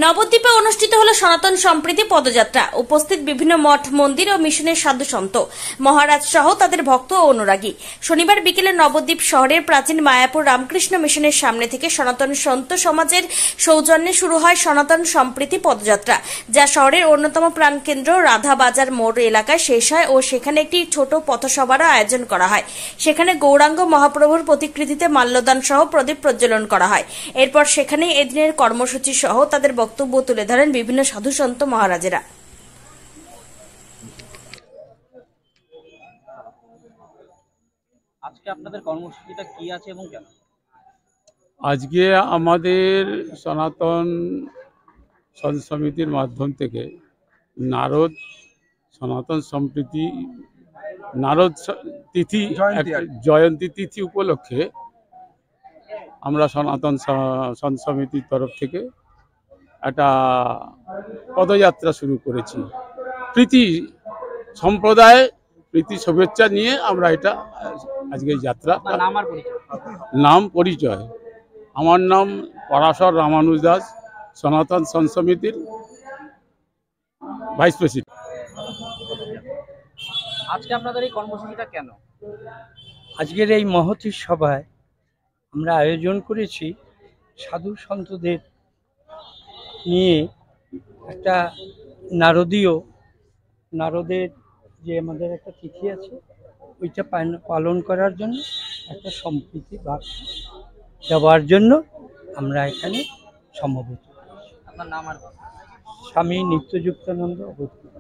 নবদ্বীপে অনুষ্ঠিত হলো সনাতন সম্প্রীতি পদযাত্রা। উপস্থিত বিভিন্ন মঠ, মন্দির ও মিশনের সাধু সন্ত, মহারাজ সহ তাদের ভক্ত ও অনুরাগী। শনিবার বিকেলে নবদ্বীপ শহরের প্রাচীন মায়াপুর রামকৃষ্ণ মিশনের সামনে থেকে সনাতন সন্ত সমাজের সৌজন্যে শুরু হয় সনাতন সম্প্রীতি পদযাত্রা, যা শহরের অন্যতম প্রাণকেন্দ্র রাধাবাজার মোড় এলাকায় শেষ হয় ও সেখানে একটি ছোট পথসভারও আয়োজন করা হয়। সেখানে গৌরাঙ্গ মহাপ্রভুর প্রতিকৃতিতে মাল্যদান সহ প্রদীপ প্রজ্বলন করা হয়। এরপর সেখানেই এদিনের কর্মসূচি সহ তাদের বক্তব্য তুলে ধরেন বিভিন্ন সাধু সন্ত মহারাজেরা। আজকে আপনাদের কর্মসূচিটা কি আছে এবং কেন? আজকে আমাদের সনাতন সমিতির মাধ্যম থেকে নারদ সনাতন সম্প্রীতি নারদ তিথি জয়ন্তী তিথি উপলক্ষে আমরা সনাতন সমিতির তরফ থেকে একটা পদযাত্রা শুরু করেছি। প্রীতি সম্প্রদায় প্রীতি শুভেচ্ছা নিয়ে আমরা এটা আজকে যাত্রা। নাম পরিচয়, আমার নাম পরাশর রামানুজ দাস, সনাতন সমিতির ভাইস প্রেসিডেন্ট। আজকে আপনাদের এই কর্মসূচিটা কেন? আজকের এই মহতী সভায় আমরা আয়োজন করেছি সাধু সন্তদের নিয়ে একটা নারদের যে আমাদের একটা তিথি আছে ওইটা পালন করার জন্য একটা সম্প্রীতি বার্তা দেওয়ার জন্য আমরা এখানে সমবেত। আপনার নাম আর? স্বামী নিত্যযুক্তানন্দ অবধূত।